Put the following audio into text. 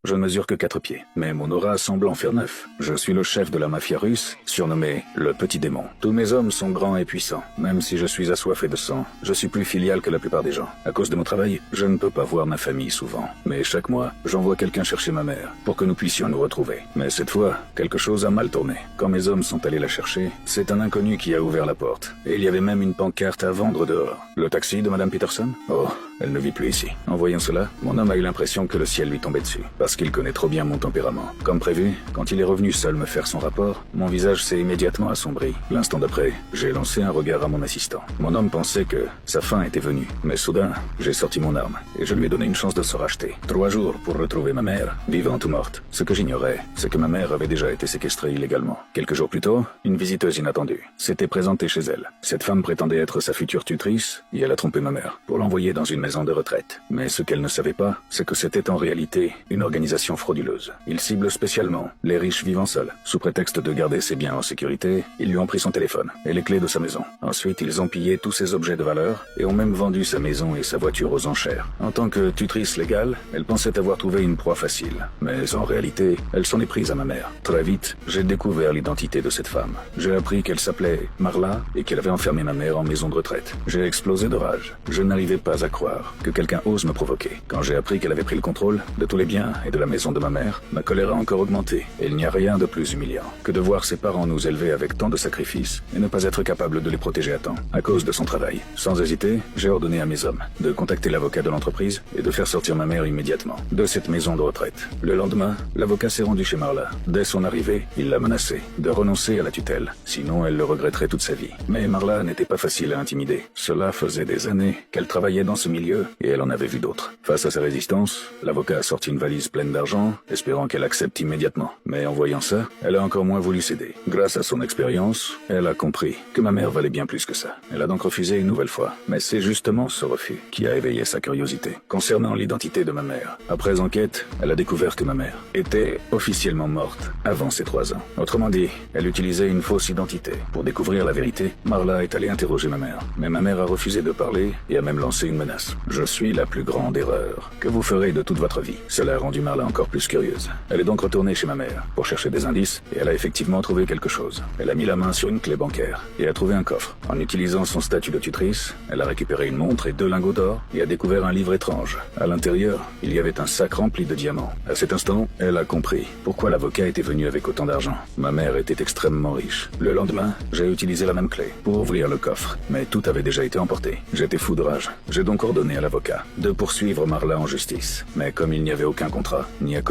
Je ne mesure que 4 pieds, mais mon aura semble en faire 9. Je suis le chef de la mafia russe, surnommé le Petit Démon. Tous mes hommes sont grands et puissants. Même si je suis assoiffé de sang, je suis plus filial que la plupart des gens. À cause de mon travail, je ne peux pas voir ma famille souvent. Mais chaque mois, j'envoie quelqu'un chercher ma mère, pour que nous puissions nous retrouver. Mais cette fois, quelque chose a mal tourné. Quand mes hommes sont allés la chercher, c'est un inconnu qui a ouvert la porte. Et il y avait même une pancarte à vendre dehors. Le taxi de Madame Peterson? Oh, elle ne vit plus ici. En voyant cela, mon homme a eu l'impression que le ciel lui tombait dessus, parce qu'il connaît trop bien mon tempérament. Comme prévu, quand il est revenu seul me faire son rapport, mon visage s'est immédiatement assombri. L'instant d'après, j'ai lancé un regard à mon assistant. Mon homme pensait que sa fin était venue, mais soudain, j'ai sorti mon arme, et je lui ai donné une chance de se racheter. 3 jours pour retrouver ma mère, vivante ou morte. Ce que j'ignorais, c'est que ma mère avait déjà été séquestrée illégalement. Quelques jours plus tôt, une visiteuse inattendue s'était présentée chez elle. Cette femme prétendait être sa future tutrice, et elle a trompé ma mère, pour l'envoyer dans une maison de retraite. Mais ce qu'elle ne savait pas, c'est que c'était en réalité une organisation frauduleuse. Ils ciblent spécialement les riches vivant seuls. Sous prétexte de garder ses biens en sécurité, ils lui ont pris son téléphone et les clés de sa maison. Ensuite, ils ont pillé tous ses objets de valeur et ont même vendu sa maison et sa voiture aux enchères. En tant que tutrice légale, elle pensait avoir trouvé une proie facile. Mais en réalité, elle s'en est prise à ma mère. Très vite, j'ai découvert l'identité de cette femme. J'ai appris qu'elle s'appelait Marla et qu'elle avait enfermé ma mère en maison de retraite. J'ai explosé de rage. Je n'arrivais pas à croire que quelqu'un ose me provoquer. Quand j'ai appris qu'elle avait pris le contrôle de tous les biens et de la maison de ma mère, ma colère a encore augmenté. Et il n'y a rien de plus humiliant que de voir ses parents nous élever avec tant de sacrifices et ne pas être capable de les protéger à temps, à cause de son travail. Sans hésiter, j'ai ordonné à mes hommes de contacter l'avocat de l'entreprise et de faire sortir ma mère immédiatement de cette maison de retraite. Le lendemain, l'avocat s'est rendu chez Marla. Dès son arrivée, il l'a menacée de renoncer à la tutelle, sinon elle le regretterait toute sa vie. Mais Marla n'était pas facile à intimider. Cela faisait des années qu'elle travaillait dans ce milieu et elle en avait vu d'autres. Face à sa résistance, l'avocat a sorti une valise pleine d'argent, espérant qu'elle accepte immédiatement. Mais en voyant ça, elle a encore moins voulu céder. Grâce à son expérience, elle a compris que ma mère valait bien plus que ça. Elle a donc refusé une nouvelle fois. Mais c'est justement ce refus qui a éveillé sa curiosité. Concernant l'identité de ma mère, après enquête, elle a découvert que ma mère était officiellement morte avant ses 3 ans. Autrement dit, elle utilisait une fausse identité. Pour découvrir la vérité, Marla est allée interroger ma mère. Mais ma mère a refusé de parler et a même lancé une menace. Je suis la plus grande erreur que vous ferez de toute votre vie. Cela a rendu Marla encore plus curieuse. Elle est donc retournée chez ma mère pour chercher des indices et elle a effectivement trouvé quelque chose. Elle a mis la main sur une clé bancaire et a trouvé un coffre. En utilisant son statut de tutrice, elle a récupéré une montre et 2 lingots d'or et a découvert un livre étrange. À l'intérieur, il y avait un sac rempli de diamants. À cet instant, elle a compris pourquoi l'avocat était venu avec autant d'argent. Ma mère était extrêmement riche. Le lendemain, j'ai utilisé la même clé pour ouvrir le coffre, mais tout avait déjà été emporté. J'étais fou de rage. J'ai donc ordonné à l'avocat de poursuivre Marla en justice. Mais comme il n'y avait aucun contrat, ni accord